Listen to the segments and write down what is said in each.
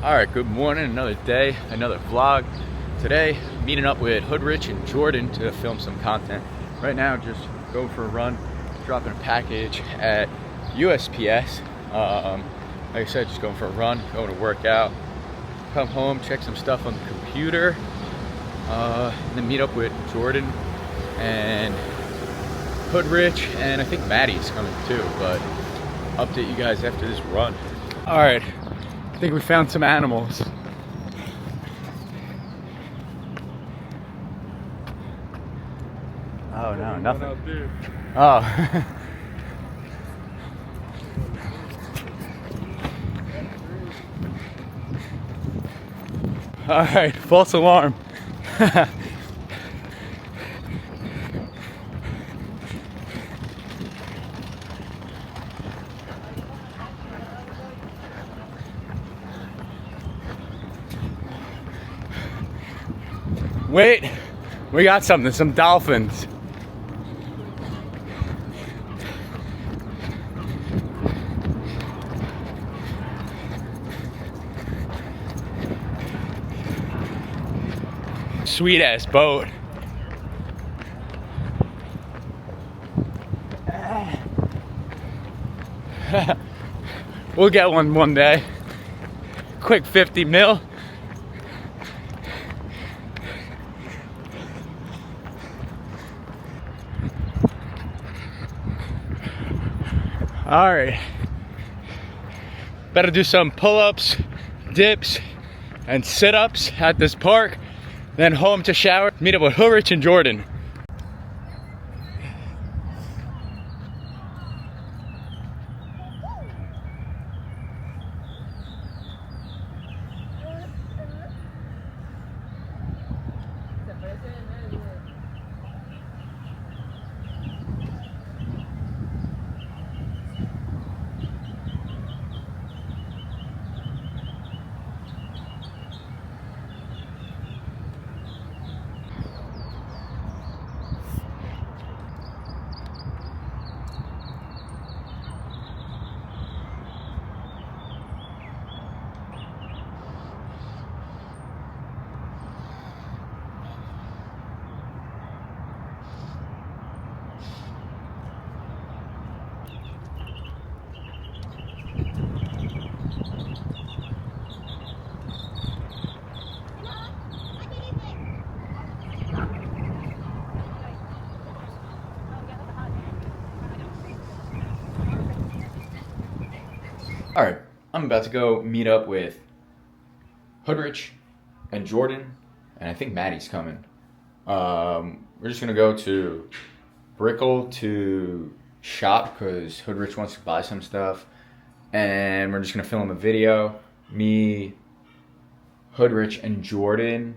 Alright, good morning, another day, another vlog. Today, meeting up with Hoodrich and Jordan to film some content. Right now, just going for a run, dropping a package at USPS. Like I said, just going for a run, going to work out, come home, check some stuff on the computer, and then meet up with Jordan and Hoodrich, and I think Maddie's coming too, but update you guys after this run. Alright. I think we found some animals. Oh no, nothing. Oh. Alright, false alarm. Wait, we got something, some dolphins. Sweet ass boat. We'll get one day. Quick 50 mil. All right, better do some pull-ups, dips, and sit-ups at this park, then home to shower, meet up with Hoodrich and Jordan. All right, I'm about to go meet up with Hoodrich and Jordan, and I think Maddie's coming. We're just gonna go to Brickell to shop because Hoodrich wants to buy some stuff, and we're just gonna film a video. Me, Hoodrich, and Jordan,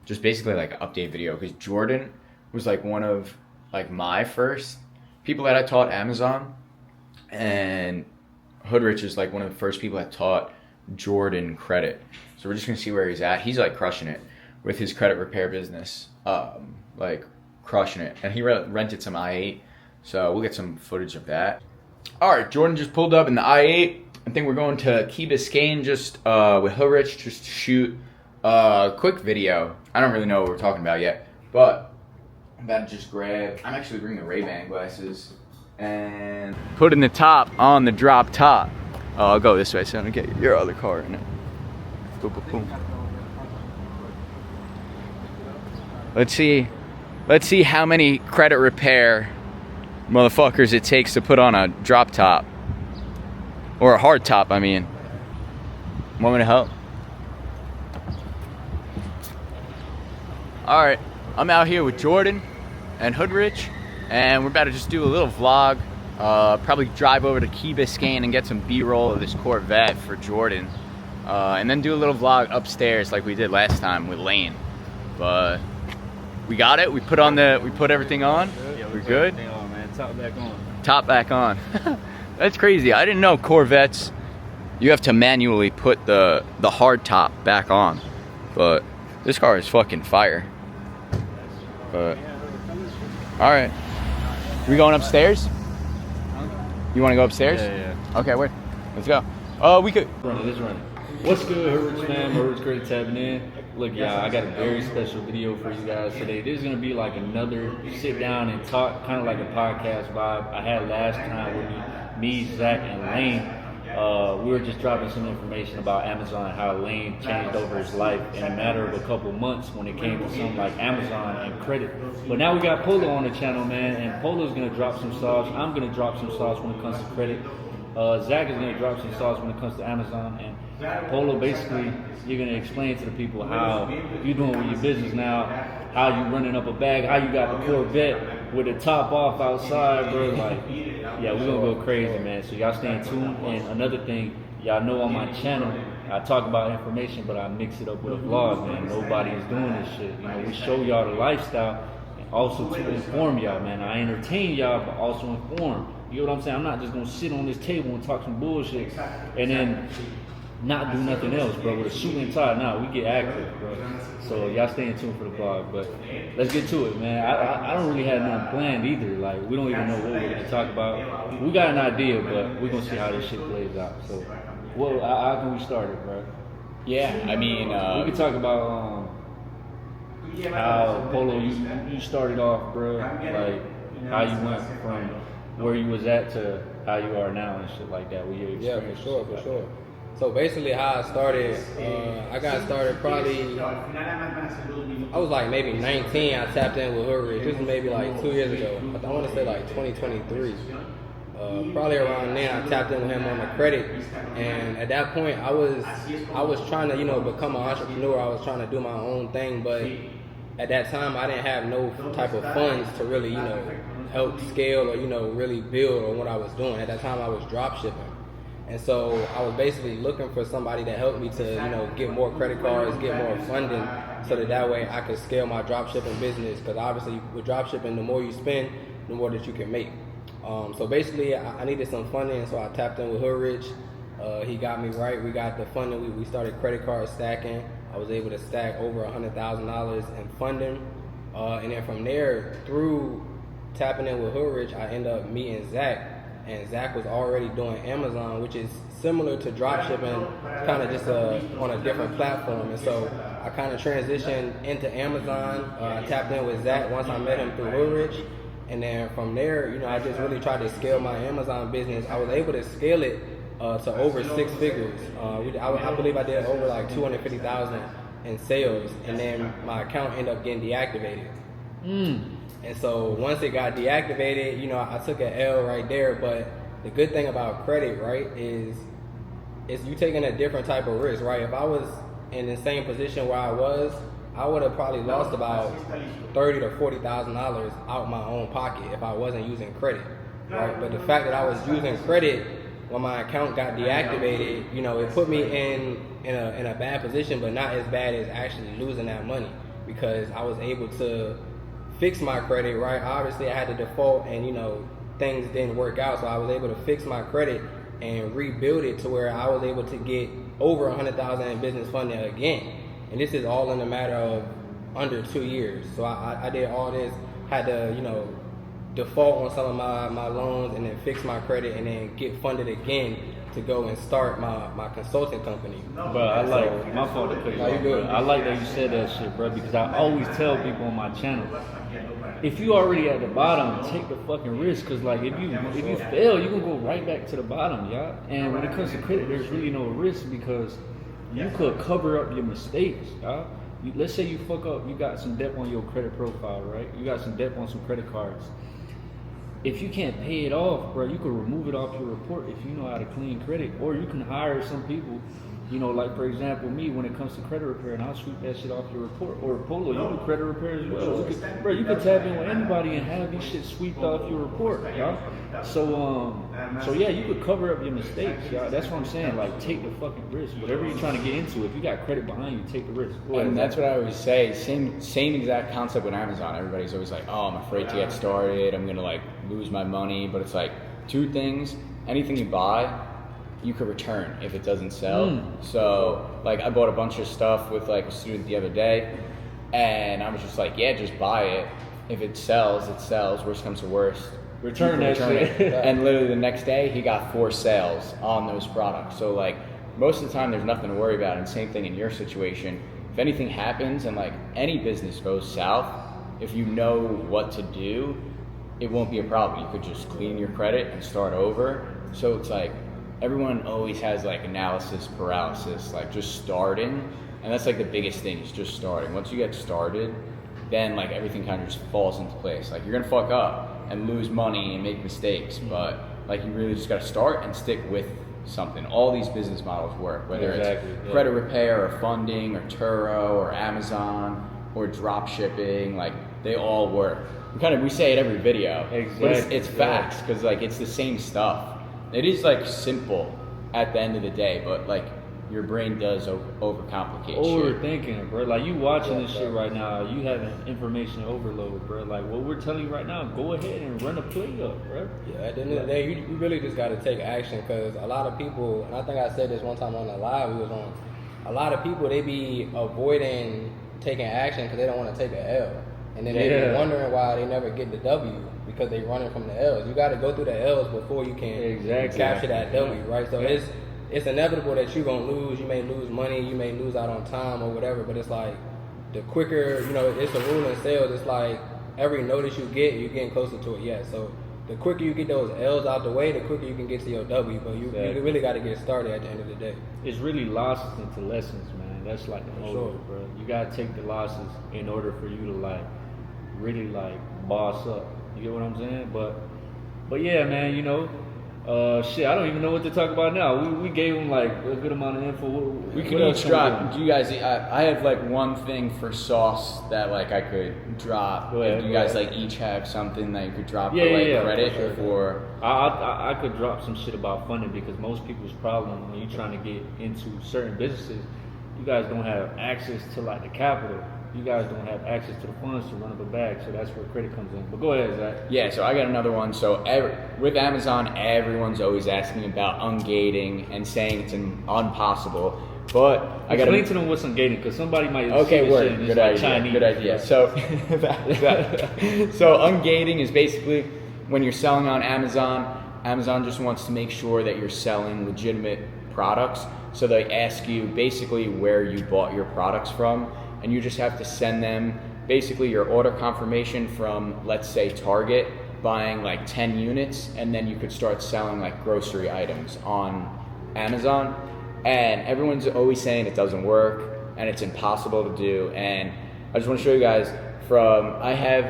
just basically like an update video because Jordan was like one of like my first people that I taught Amazon, and Hoodrich is like one of the first people that taught Jordan credit. So we're just gonna see where he's at. He's like crushing it with his credit repair business, like crushing it. And he rented some I-8, so we'll get some footage of that. All right, Jordan just pulled up in the I-8. I think we're going to Key Biscayne just with Hoodrich just to shoot a quick video. I don't really know what we're talking about yet, but I'm about to just grab, I'm actually bringing the Ray-Ban glasses and putting the top on the drop top. Oh, I'll go this way so I don't get your other car in it. Boom, boom, boom. Let's see how many credit repair motherfuckers it takes to put on a drop top. Or a hard top, I mean. Want me to help? Alright, I'm out here with Jordan and Hoodrich, and we're about to just do a little vlog. Probably drive over to Key Biscayne and get some B-roll of this Corvette for Jordan. And then do a little vlog upstairs like we did last time with Lane. But we got it. We put everything on. Yeah, we're good. On, man. Top back on. Top back on. That's crazy. I didn't know Corvettes, you have to manually put the hard top back on. But this car is fucking fire. But all right. We going upstairs? You want to go upstairs? Yeah. Okay, wait. Let's go. We could. It's running. What's good, Herbert's fam? Herbert's great tapping in. Look, y'all, I got a very special video for you guys today. This is going to be like another sit down and talk, kind of like a podcast vibe I had last time with me, Zach, and Lane. We were just dropping some information about Amazon, how Lane changed over his life in a matter of a couple months when it came to something like Amazon and credit. But now we got Polo on the channel, man, and Polo's going to drop some sauce. I'm going to drop some sauce when it comes to credit. Zach is going to drop some sauce when it comes to Amazon, and Polo, basically, you're going to explain to the people how you're doing with your business now, how you running up a bag, how you got the Corvette with the top off outside, bro. Like, yeah, we're going to go crazy, man. So y'all stay tuned. And another thing, y'all know on my channel, I talk about information, but I mix it up with a vlog, man. Nobody is doing this shit. You know, we show y'all the lifestyle, and also to inform y'all, man. I entertain y'all, but also inform. You know what I'm saying? I'm not just going to sit on this table and talk some bullshit and then not do nothing else, bro. With a suit and tie, now we get active, bro. So y'all stay tuned for the vlog, but let's get to it, man. I don't really have nothing planned either. Like, we don't even know what we're gonna talk about. We got an idea, but we're gonna see how this shit plays out. So, well, how can we start it, bro? Yeah, I mean, we can talk about how Polo you started off, bro. Like how you went from where you was at to how you are now and shit like that. Yeah, for sure. So basically how I started, I got started probably, I was like maybe 19, I tapped in with Hoodrich. This was maybe like 2 years ago. I want to say like 2023. Probably around then I tapped in with him on the credit. And at that point I was trying to, become an entrepreneur. I was trying to do my own thing, but at that time I didn't have no type of funds to really, help scale or, really build on what I was doing. At that time I was drop shipping. And so I was basically looking for somebody to help me to, get more credit cards, get more funding, so that way I could scale my drop shipping business. Because obviously with drop shipping, the more you spend, the more that you can make. So basically I needed some funding, so I tapped in with Hoodrich. He got me right. We got the funding. We started credit card stacking. I was able to stack over $100,000 in funding. And then from there, through tapping in with Hoodrich, I ended up meeting Zach. And Zach was already doing Amazon, which is similar to dropshipping, kind of just on a different platform. And so I kind of transitioned into Amazon. I tapped in with Zach once I met him through Hoodrich. And then from there, I just really tried to scale my Amazon business. I was able to scale it to over 6 figures. I believe I did over like $250,000 in sales. And then my account ended up getting deactivated. And so once it got deactivated, I took an L right there. But the good thing about credit, right, is you taking a different type of risk, right? If I was in the same position where I was, I would have probably lost about $30,000 to $40,000 out my own pocket if I wasn't using credit, right? But the fact that I was using credit when my account got deactivated, it put me in a bad position, but not as bad as actually losing that money, because I was able to fix my credit, right? Obviously I had to default and things didn't work out, so I was able to fix my credit and rebuild it to where I was able to get over $100,000 in business funding again. And this is all in a matter of under 2 years. So I did all this, had to default on some of my loans and then fix my credit and then get funded again to go and start my consulting company. But I like, my fault to cut you off, bro. I like that you said that shit, bro, because I always tell people on my channel, if you already at the bottom, take the fucking risk, because like if you fail, you can go right back to the bottom, y'all. And when it comes to credit, there's really no risk, because you could cover up your mistakes, y'all. Let's say you fuck up, you got some debt on your credit profile, right? You got some debt on some credit cards. If you can't pay it off, bro, you can remove it off your report if you know how to clean credit. Or you can hire some people, like for example, me, when it comes to credit repair, and I'll sweep that shit off your report. Or Polo, you do credit repair as well. You can tap in with anybody and have these shit swept off your report, y'all. So yeah, you could cover up your mistakes, y'all. That's what I'm saying. Like, take the fucking risk. Whatever you're trying to get into, if you got credit behind you, take the risk. And that's what I always say. Same exact concept with Amazon. Everybody's always like, oh, I'm afraid to get started. I'm gonna like lose my money. But it's like 2 things. Anything you buy, you could return if it doesn't sell. So like I bought a bunch of stuff with like a student the other day, and I was just like, yeah, just buy it. If it sells, it sells. Worst comes to worst, Return you can that return shit. it. And literally the next day, he got 4 sales on those products. So like most of the time, there's nothing to worry about. And same thing in your situation. If anything happens and like any business goes south, if you know what to do, it won't be a problem. You could just clean your credit and start over. So it's like everyone always has like analysis paralysis, like just starting. And that's like the biggest thing is just starting. Once you get started, then like everything kind of just falls into place. Like you're gonna fuck up and lose money and make mistakes, but like you really just gotta start and stick with something. All these business models work, whether it's credit repair or funding or Turo or Amazon or drop shipping, like they all work. We say it every video, but it's facts because like it's the same stuff. It is like simple at the end of the day, but like your brain does overcomplicate shit. Overthinking, bro. Like you watching this shit right now, you having information overload, bro. Like what we're telling you right now, go ahead and run a play up, bro. Yeah, at the end of the day, you really just got to take action because a lot of people, and I think I said this one time on the live we was on, a lot of people, they be avoiding taking action because they don't want to take an L. And then they be wondering why they never get the W because they running from the L's. You got to go through the L's before you can capture that W, right? So it's inevitable that you're going to lose. You may lose money. You may lose out on time or whatever. But it's like the quicker, you know, it's a rule in sales. It's like every notice you get, you're getting closer to it. Yeah, so the quicker you get those L's out the way, the quicker you can get to your W. But you really got to get started at the end of the day. It's really losses into lessons, man. That's like the motto, bro. You got to take the losses in order for you to like really like boss up. You get what I'm saying? But yeah, man, you know, shit, I don't even know what to talk about now. We gave them like a good amount of info. We could each drop. Do you guys? I have like one thing for sauce that like I could drop. Go ahead, do you guys like each have something that you could drop Yeah, for like yeah, credit for sure. I could drop some shit about funding because most people's problem when you're trying to get into certain businesses, you guys don't have access to like the capital. You guys don't have access to the funds to run up a bag, so that's where credit comes in. But go ahead, Zach. Yeah, so I got another one. So with Amazon, everyone's always asking about ungating and saying it's impossible. But I got to explain to them what's ungating because somebody might. Okay, word. Good idea. Chinese, good idea. Right? So, so ungating is basically when you're selling on Amazon. Amazon just wants to make sure that you're selling legitimate products. So they ask you basically where you bought your products from. And you just have to send them basically your order confirmation from, let's say, Target, buying like 10 units, and then you could start selling like grocery items on Amazon. And everyone's always saying it doesn't work and it's impossible to do. And I just want to show you guys I have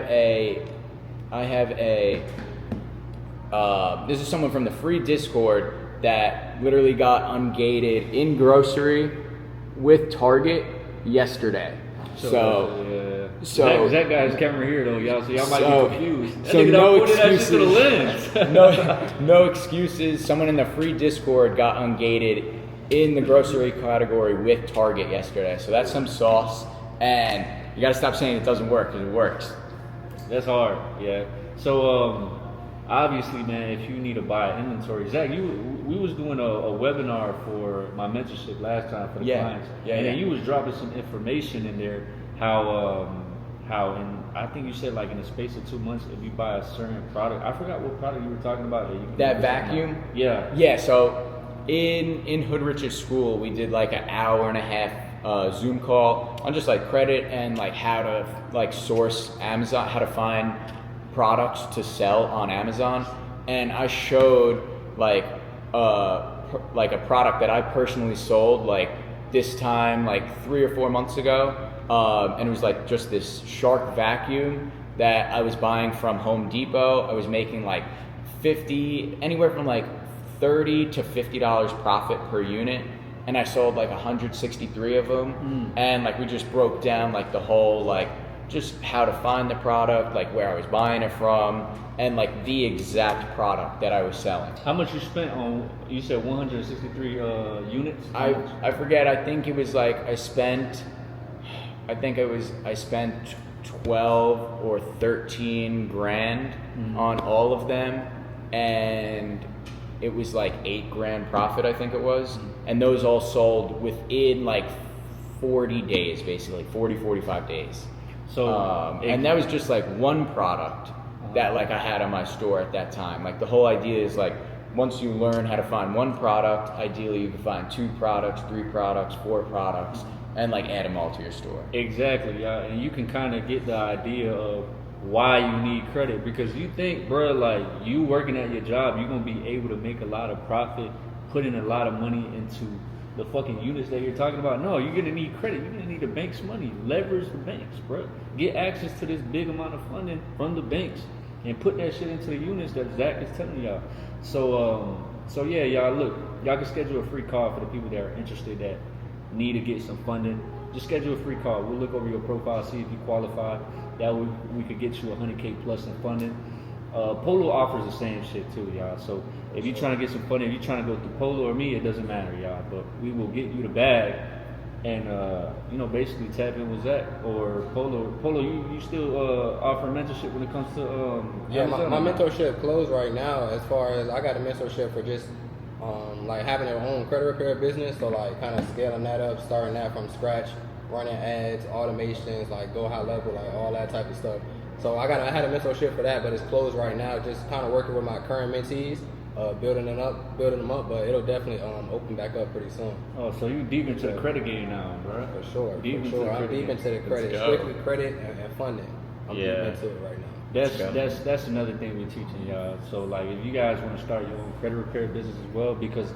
this is someone from the free Discord that literally got ungated in grocery with Target yesterday. So that guy's camera here though, y'all. So y'all might be confused. So no excuses. To the lens. no excuses. Someone in the free Discord got ungated in the grocery category with Target yesterday. So that's some sauce, and you gotta stop saying it doesn't work because it works. That's hard, yeah. So obviously, man, if you need to buy inventory, Zach, we was doing a webinar for my mentorship last time for the clients, and then you was dropping some information in there how in I think you said like in the space of 2 months if you buy a certain product, I forgot what product you were talking about. That vacuum. Yeah. So in Hoodrich's school, we did like an hour and a half Zoom call on just like credit and like how to like source Amazon, how to find products to sell on Amazon, and I showed like a product that I personally sold like this time like 3 or 4 months ago, and it was like just this Shark vacuum that I was buying from Home Depot. I was making like anywhere from like $30 to $50 profit per unit, and I sold like 163 of them, and like we just broke down like the whole like just how to find the product, like where I was buying it from, and like the exact product that I was selling. How much you spent on, you said 163 units? I forget, I think it was like I spent 12 or 13 grand on all of them, and it was like 8 grand profit, I think it was, and those all sold within like 40 days, basically 45 days. So and that was just like one product, that like I had on my store at that time. Like the whole idea is like once you learn how to find one product, ideally you can find 2 products, 3 products, 4 products, and like add them all to your store. Exactly, yeah, and you can kind of get the idea of why you need credit, because you think, bro, like you working at your job, you're gonna be able to make a lot of profit, put in a lot of money into the fucking units that you're talking about. No, you're gonna need credit. You're gonna need the bank's money. Leverage the banks, bro. Get access to this big amount of funding from the banks and put that shit into the units that Zach is telling y'all. So yeah, y'all look, y'all can schedule a free call for the people that are interested that need to get some funding. Just schedule a free call. We'll look over your profile, see if you qualify. That way we could get you 100K plus in funding. Polo offers the same shit too, y'all. So if you're trying to get some funding, if you're trying to go through Polo or me, it doesn't matter, y'all. But we will get you the bag and basically tap in with Zach or Polo. Polo, you still offer mentorship when it comes to yeah, my mentorship closed right now. As far as I got a mentorship for just like having their own credit repair business, so like kind of scaling that up, starting that from scratch, running ads, automations, like go high level, like all that type of stuff. So I had a mentorship for that, but it's closed right now. Just kind of working with my current mentees, building them up. But it'll definitely open back up pretty soon. Oh, so you deep into the credit game now, bro? For sure. I'm deep into the credit, strictly credit and funding. I'm deep into it right now. That's another thing we're teaching y'all. So like, if you guys want to start your own credit repair business as well, because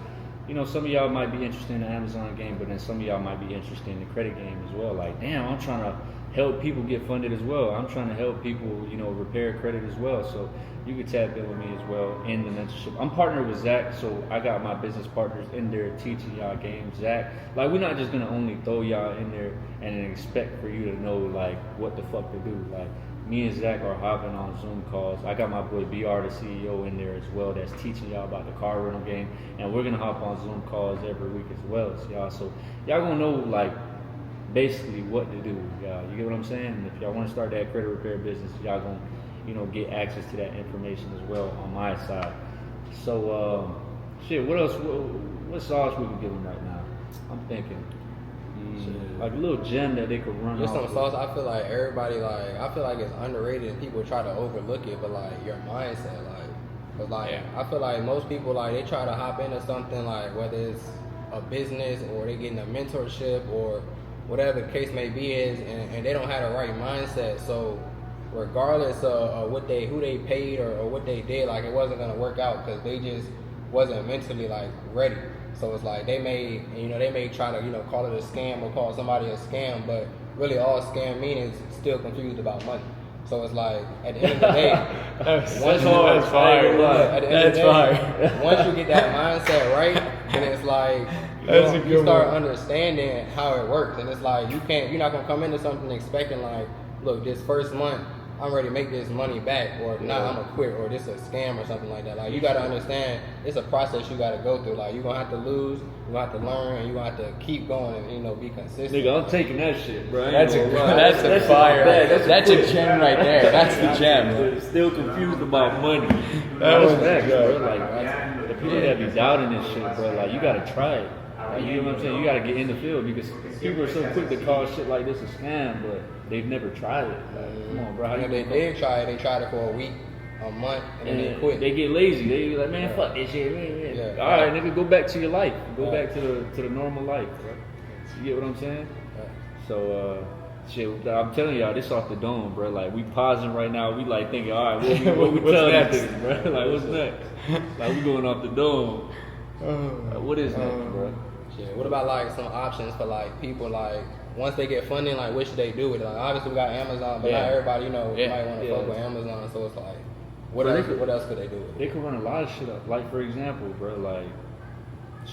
some of y'all might be interested in the Amazon game, but then some of y'all might be interested in the credit game as well. Like, damn, I'm trying to help people get funded as well. I'm trying to help people, repair credit as well. So you can tap in with me as well in the mentorship. I'm partnered with Zach, so I got my business partners in there teaching y'all games. Zach, like, we're not just gonna only throw y'all in there and then expect for you to know like what the fuck to do. Like, me and Zach are hopping on Zoom calls. I got my boy BR, the CEO, in there as well, that's teaching y'all about the car rental game, and we're gonna hop on Zoom calls every week as well, y'all. So y'all gonna know like basically what to do, y'all. You get what I'm saying? And if y'all want to start that credit repair business, y'all gonna get access to that information as well on my side. So what else? What sauce we could give them right now? I'm thinking like a little gem that they could run just off some sauce. I feel like everybody I feel like it's underrated and people try to overlook it, but like your mindset, I feel like most people they try to hop into something, like whether it's a business or they getting a mentorship or whatever the case may be and they don't have the right mindset. So regardless of who they paid or what they did, like it wasn't gonna work out because they just wasn't mentally ready. So it's like they may try to call it a scam or call somebody a scam, but really all scam means is still confused about money. So it's like at the end of the day, once you get that mindset right, then it's like you start understanding how it works, and it's like you're not gonna come into something expecting like, look, this first month I'm ready to make this money back, or I'm gonna quit, or this is a scam or something like that. Like you gotta understand it's a process you gotta go through. Like you're gonna have to lose, you're gonna have to learn, and you're gonna have to keep going and be consistent. Nigga, I'm taking that shit, bro. That's a fire. That's a gem right there. That's the gem. Still confused about money. That was facts, bro. Like the people that be doubting this shit, bro. Like you gotta try it. Like, you know what I'm saying? You gotta get in the field because people are so quick to call shit like this a scam, but they've never tried it. Like, come on, bro. How they did try it. They tried it for a week, a month, and then they quit. They get lazy. They be like, man, fuck this shit. Man. Yeah. All right, nigga, go back to your life. Go back to the normal life, bro. You get what I'm saying? Yeah. So, shit, I'm telling y'all, this off the dome, bro. Like, we pausing right now. We like thinking, all right, what we telling these niggas, bro? Like, what's next? Like, we going off the dome. What is next, bro? Shit. What about some options for people once they get funding, what should they do with it? Like obviously we got Amazon, but not everybody might want to fuck with Amazon. So it's like, what else could they do with it? They could run a lot of shit up. Like for example, bro,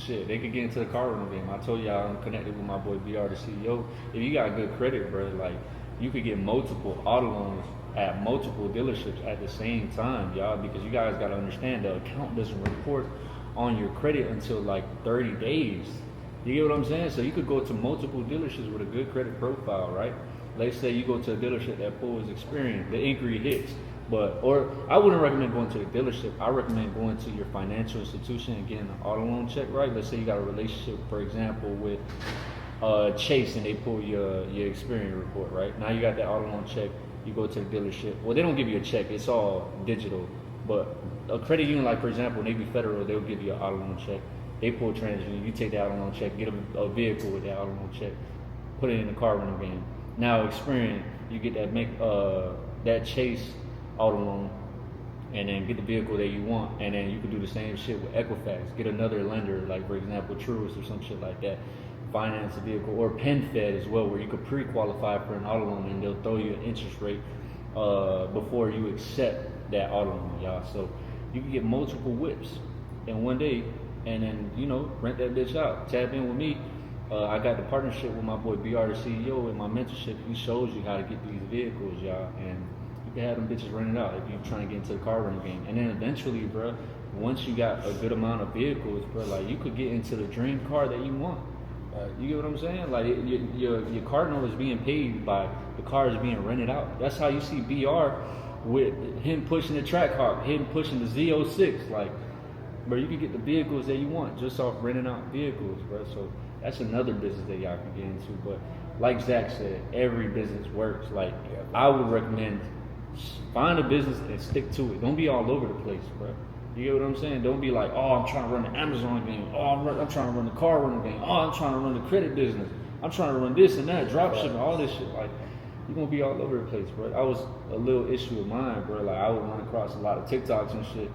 they could get into the car rental game. I told y'all I'm connected with my boy BR, the CEO. If you got good credit, bro, you could get multiple auto loans at multiple dealerships at the same time, y'all, because you guys gotta understand the account doesn't report on your credit until 30 days. You get what I'm saying? So you could go to multiple dealerships with a good credit profile, right? Let's say you go to a dealership that pulls Experian, the inquiry hits. Or I wouldn't recommend going to the dealership. I recommend going to your financial institution and getting an auto loan check, right? Let's say you got a relationship, for example, with Chase and they pull your Experian report, right? Now you got that auto loan check. You go to the dealership. Well, they don't give you a check. It's all digital. But a credit union, like for example, Navy Federal, they'll give you an auto loan check. They pull TransUnion. You take the auto loan check, get a vehicle with that auto loan check, put it in the car rental game. Now Experian, you get that Chase auto loan, and then get the vehicle that you want, and then you can do the same shit with Equifax. Get another lender, like for example Truist or some shit like that. Finance a vehicle, or PenFed as well, where you could pre-qualify for an auto loan, and they'll throw you an interest rate before you accept that auto loan, y'all. So you can get multiple whips in one day, and then rent that bitch out. Tap in with me. I got the partnership with my boy BR, the CEO, and my mentorship. He shows you how to get these vehicles, y'all, and you can have them bitches rented out if you're trying to get into the car rental game. And then eventually, bro, once you got a good amount of vehicles, bro, like you could get into the dream car that you want. You get what I'm saying? Like your car note is being paid by the cars being rented out. That's how you see BR with him pushing the Trackhawk, him pushing the Z06. Like, bro, you can get the vehicles that you want just off renting out vehicles, bro. So that's another business that y'all can get into. But like Zach said, every business works. Like, I would recommend find a business and stick to it. Don't be all over the place, bro. You get what I'm saying? Don't be like, oh, I'm trying to run the Amazon game. Oh, I'm trying to run the car running game. Oh, I'm trying to run the credit business. I'm trying to run this and that, drop shipping, all this shit. Like, you're going to be all over the place, bro. That was a little issue of mine, bro. Like, I would run across a lot of TikToks and shit.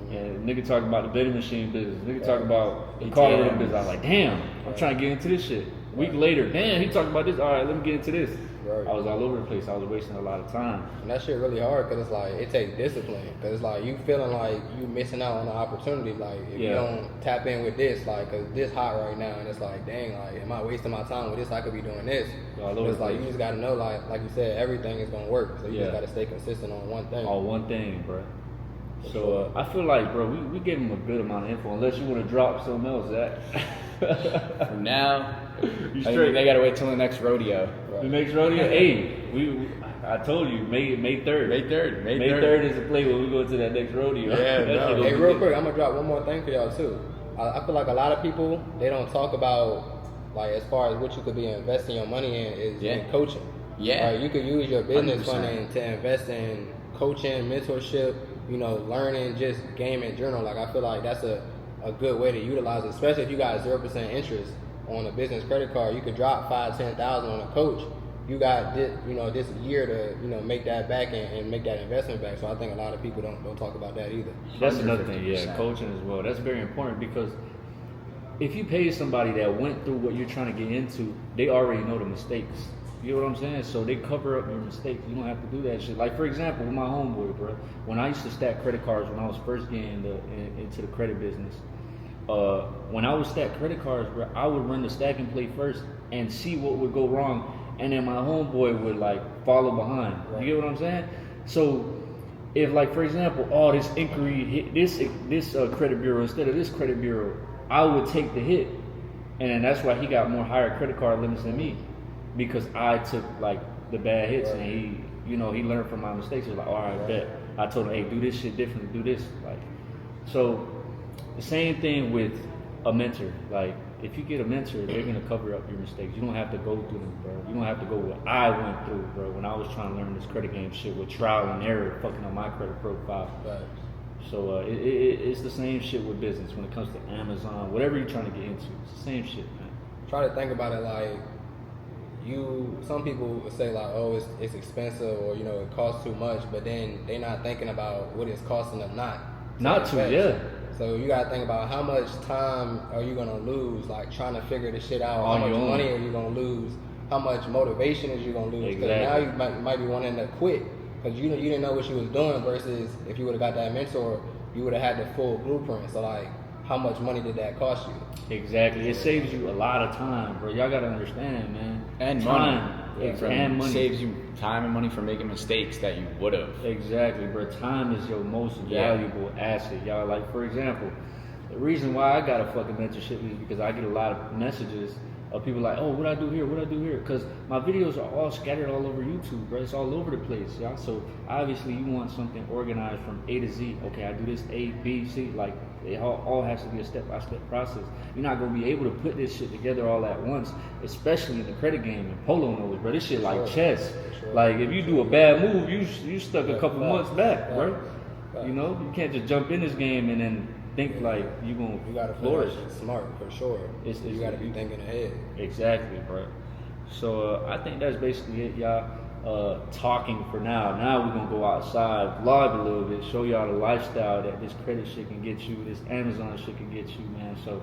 And nigga talking about the vending machine business. Nigga talking about the car rental business. I was like, damn, I'm trying to get into this shit. A week later, damn, he talking about this. All right, let me get into this. Right. I was all over the place. I was wasting a lot of time. And that shit really hard because it's like, it takes discipline. Because it's like, you feeling like you missing out on the opportunity. Like, if you don't tap in with this, like, because this hot right now, and it's like, dang, like, am I wasting my time with this? I could be doing this. It's like, you just got to know, like you said, everything is going to work. So you just got to stay consistent on one thing. On one thing, bro. So I feel like, bro, we gave him a good amount of info. Unless you want to drop something else, Zach. For now, you straight. They gotta wait till the next rodeo. The next rodeo, hey, I told you, May 3rd. May 3rd. May 3rd is the play when we go to that next rodeo. Yeah, Hey, real quick, I'm gonna drop one more thing for y'all too. I feel like a lot of people, they don't talk about, like, as far as what you could be investing your money in is in coaching. Yeah. Right? You could use your business 100%. funding to invest in coaching, mentorship, learning, just game in general. Like, I feel like that's a good way to utilize it, especially if you got 0% interest on a business credit card. You could drop $5,000-$10,000 on a coach. You got this, this year to, make that back and make that investment back. So I think a lot of people don't talk about that either. That's another thing, coaching as well. That's very important because if you pay somebody that went through what you're trying to get into, they already know the mistakes. You know what I'm saying? So they cover up your mistakes. You don't have to do that shit. Like, for example, with my homeboy, bro, when I used to stack credit cards when I was first getting into the credit business, when I would stack credit cards, bro, I would run the stacking play first and see what would go wrong, and then my homeboy would like follow behind. You get what I'm saying? So if, like, for example, this inquiry hit this credit bureau instead of this credit bureau, I would take the hit, and then that's why he got more higher credit card limits than me, because I took like the bad hits, and he learned from my mistakes. He was like, all right, bet. I told him, hey, do this shit different, do this, like, so. The same thing with a mentor. Like, if you get a mentor, they're gonna cover up your mistakes. You don't have to go through them, bro. You don't have to go what I went through, bro, when I was trying to learn this credit game shit with trial and error, fucking on my credit profile. Right. So it's the same shit with business when it comes to Amazon, whatever you're trying to get into. It's the same shit, man. Try to think about it like some people would say like, oh, it's expensive, or it costs too much, but then they're not thinking about what it's costing them not to. Yeah. So you gotta think about how much time are you gonna lose, like trying to figure this shit out. On how much your own. money are you gonna lose? How much motivation is you gonna lose? Because now you might be wanting to quit because you didn't know what you was doing. Versus if you would have got that mentor, you would have had the full blueprint. So like, how much money did that cost you? Exactly. It saves you a lot of time, bro. Y'all gotta understand, man. And time. money. And money. Saves you time and money from making mistakes that you would have. Exactly, bro. Time is your most valuable asset, y'all. Like, for example, the reason why I got a fucking mentorship is because I get a lot of messages of people like, oh, what I do here, what I do here. Because my videos are all scattered all over YouTube, bro. It's all over the place, y'all. So obviously you want something organized from A to Z. Okay, I do this A, B, C. Like, It all has to be a step-by-step process. You're not gonna be able to put this shit together all at once, especially in the credit game and polo knows, bro. This shit like chess. Like if you do a bad move, you stuck a couple months back, bro. You know, you can't just jump in this game and then think like you gotta flourish. Smart for sure. You gotta be thinking ahead. Exactly, bro. So I think that's basically it, y'all. Talking for now. Now we're gonna go outside, vlog a little bit, show y'all the lifestyle that this credit shit can get you, this Amazon shit can get you, man. So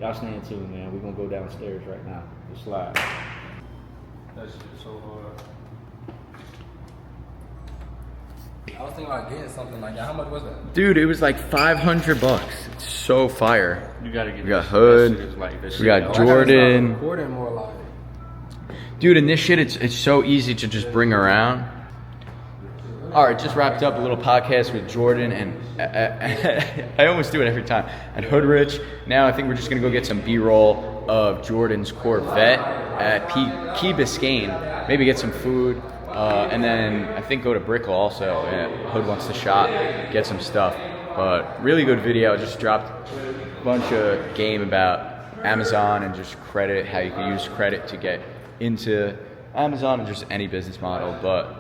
y'all staying tuned, man. We're gonna go downstairs right now. The slide. That's it. So I was thinking about getting something like that. How much was that? Dude, it was like $500. It's so fire. you gotta get. We got Hood. We got Jordan. Recording more like. Dude, and this shit, it's so easy to just bring around. All right, just wrapped up a little podcast with Jordan, and I almost do it every time. And Hoodrich. Now I think we're just gonna go get some B-roll of Jordan's Corvette at Key Biscayne. Maybe get some food, and then I think go to Brickell also. Yeah, Hood wants to shop, get some stuff. But really good video. Just dropped a bunch of game about Amazon and just credit, how you can use credit to get into Amazon and just any business model. But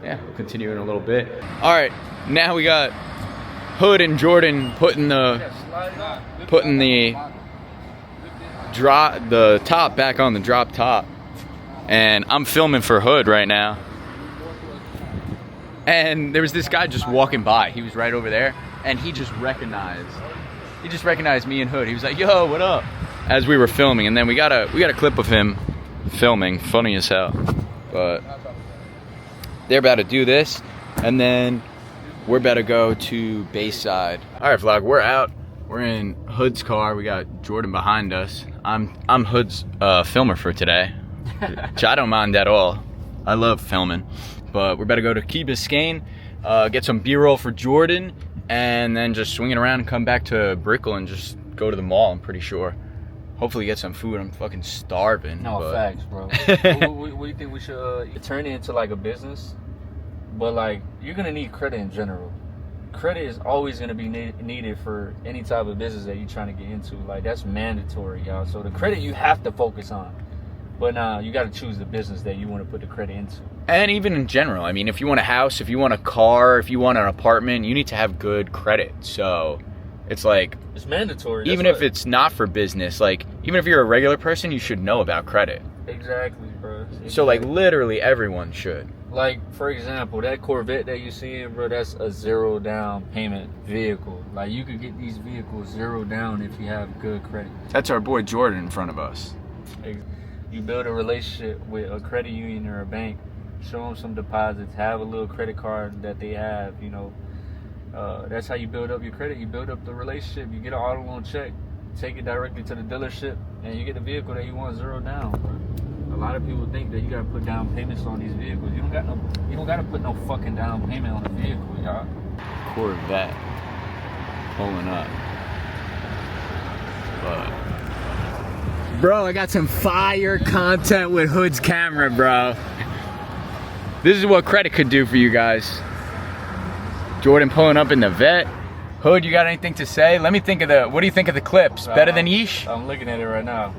yeah, we'll continue in a little bit. All right, now we got Hood and Jordan putting the top back on the drop top, and I'm filming for Hood right now. And there was this guy just walking by. He was right over there, and he just recognized me and Hood. He was like, "Yo, what up?" As we were filming, and then we got a clip of him filming, funny as hell. But they're about to do this, and then we're about to go to Bayside. All right, vlog, we're out. We're in Hood's car. We got Jordan behind us. I'm Hood's filmer for today, which I don't mind at all. I love filming. But we're about to go to Key Biscayne, get some B-roll for Jordan, and then just swing it around and come back to Brickell and just go to the mall, I'm pretty sure. Hopefully get some food. I'm fucking starving. No, but... facts, bro. what do you think we should turn it into like a business? But like, you're gonna need credit in general. Credit is always gonna be needed for any type of business that you're trying to get into. Like, that's mandatory, y'all. So the credit you have to focus on. But now you got to choose the business that you want to put the credit into. And even in general, I mean, if you want a house, if you want a car, if you want an apartment, you need to have good credit. So it's like, it's mandatory. Even if it's not for business, like, even if you're a regular person, you should know about credit. Exactly, bro. Exactly. So like, literally everyone should. Like, for example, that Corvette that you're seeing, bro, that's a 0 down payment vehicle. Like, you could get these vehicles 0 down if you have good credit. That's our boy Jordan in front of us. You build a relationship with a credit union or a bank, show them some deposits, have a little credit card that they have, you know. That's how you build up your credit. You build up the relationship. You get an auto loan check, take it directly to the dealership, and you get the vehicle that you want 0 down, bro. A lot of people think that you gotta put down payments on these vehicles. You don't gotta put no fucking down payment on a vehicle, y'all. Corvette pulling up. But bro, I got some fire content with Hood's camera, bro. This is what credit could do for you guys. Jordan pulling up in the vet. Hood, you got anything to say? Let me think of what do you think of the clips? Better than Yeesh? I'm looking at it right now.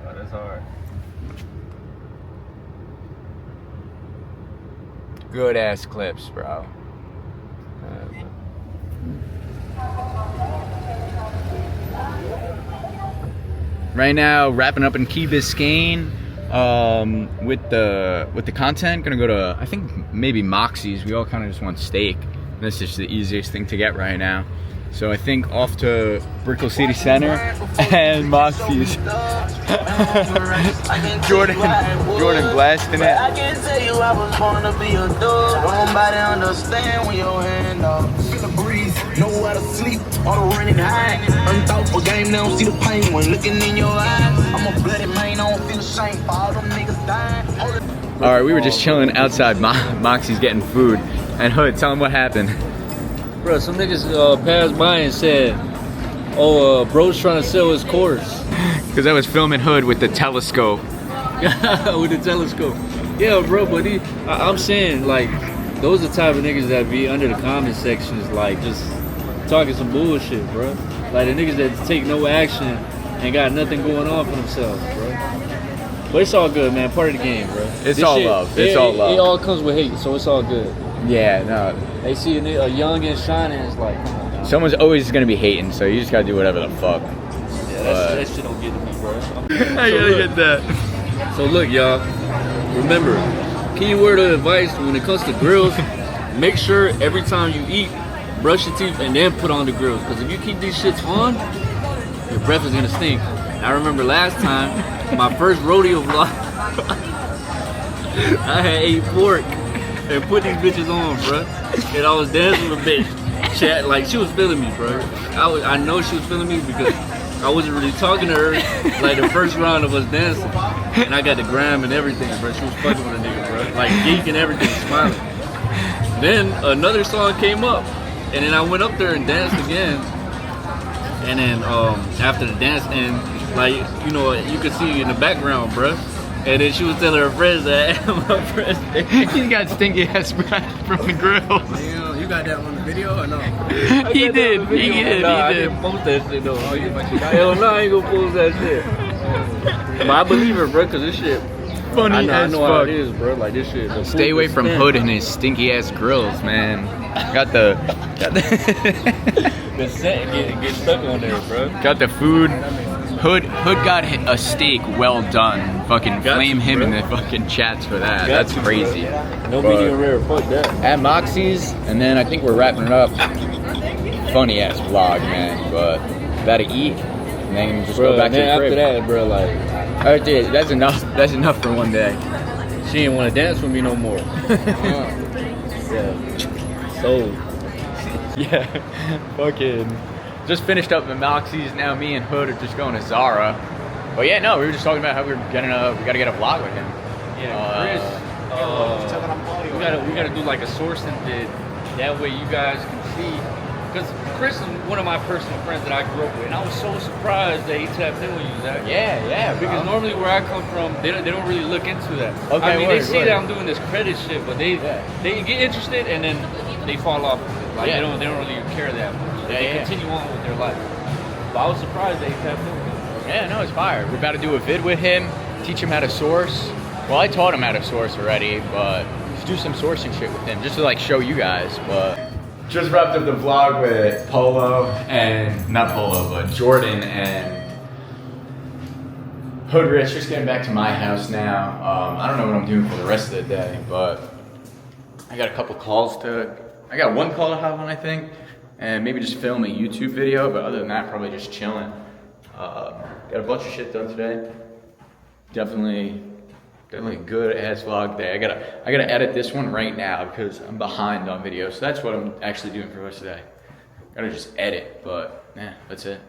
Oh, that's hard. Good ass clips, bro. Right now, wrapping up in Key Biscayne with the content. Gonna go to, I think, maybe Moxie's. We all kind of just want steak. This is the easiest thing to get right now. So I think off to Brickell City Center and Moxie's. Jordan blasting it. I can tell you I was born to be a dog. Nobody understand when your hand up. Feel the breeze, nowhere to sleep, auto running high. Unthoughtful game, they don't see the pain when looking in your eyes. I'm a bloody man, I don't feel shame for all them niggas dying. All right, we were just chilling outside Moxie's getting food. And Hood, tell him what happened. Bro, some niggas passed by and said, oh, bro's trying to sell his course. Because I was filming Hood with the telescope. With the telescope. Yeah, bro, but I'm saying, like, those are the type of niggas that be under the comment sections, like, just talking some bullshit, bro. Like, the niggas that take no action and got nothing going on for themselves, bro. But it's all good, man. Part of the game, bro. It's all love. It's all love. It all comes with hate, so it's all good. Yeah, no. They see a young and shining, it's like, come on now. Someone's always gonna be hating, so you just gotta do whatever the fuck. Yeah, that shit don't get to me, bro. I gotta get that. So look, y'all. Remember, key word of advice when it comes to grills: make sure every time you eat, brush your teeth and then put on the grills. Because if you keep these shits on, your breath is gonna stink. I remember last time, my first rodeo vlog, I had ate pork and put these bitches on, bro. And I was dancing with a bitch. Chat, like, she was feeling me, bro. I know she was feeling me because I wasn't really talking to her like the first round of us dancing. And I got the gram and everything, bro. She was fucking with a nigga, bro. Like, geek and everything, smiling. Then another song came up. And then I went up there and danced again. And then after the dance, and like, you know, you could see in the background, bro. And then she was telling her friends that my friends, He got stinky ass breath from the grill. You got that on the video or no? He did. He did. I He did. didn't post that shit though. Oh, you got that. Hell no, I ain't gonna post that shit. But I believe her, bro, cause this shit Funny I as know how fuck. it is, bro. Like this shit. the Stay food away is from spent. Hood and his stinky ass grills, man. Got the The scent get stuck on there, bro. got the food. Hood got a steak well done. Fucking Got flame you, him bro. in the fucking chats for that. Got That's you, crazy. No But- medium rare. Fuck that. At Moxie's, and then I think we're wrapping it up. Funny ass vlog, man. But gotta eat, and then just Bro, go back and to then the after crib. that, bro, like Alright, dude, that's enough. That's enough for one day. she didn't want to dance with me no more. Yeah. So Yeah, fucking. Just finished up the Moxie's. Now me and Hood are just going to Zara. But yeah, no, we were just talking about how we gotta get a vlog with him. Chris, we gotta do like a sourcing bid. That way you guys can see. Because Chris is one of my personal friends that I grew up with, and I was so surprised that he tapped in with you, Zach. Yeah, Because normally where I come from, they don't really look into that. Okay, I mean, they word, see word. that I'm doing this credit shit, but they get interested and then they fall off. Like Yeah. they don't really care that much. They Yeah. continue on with their life. But I was surprised they tapped in with you. Yeah, no, it's fire. We're about to do a vid with him, teach him how to source. Well, I taught him how to source already, but just do some sourcing shit with him, just to like show you guys. But just wrapped up the vlog with Polo and not Polo, but Jordan and Hood Rich. Just getting back to my house now. I don't know what I'm doing for the rest of the day, but I got a couple calls to. I got one call to have on, I think, and maybe just film a YouTube video. But other than that, probably just chilling. Got a bunch of shit done today. Definitely a good ass vlog day. I gotta edit this one right now because I'm behind on videos. So that's what I'm actually doing for the rest of the day. Gotta just edit, but yeah, that's it.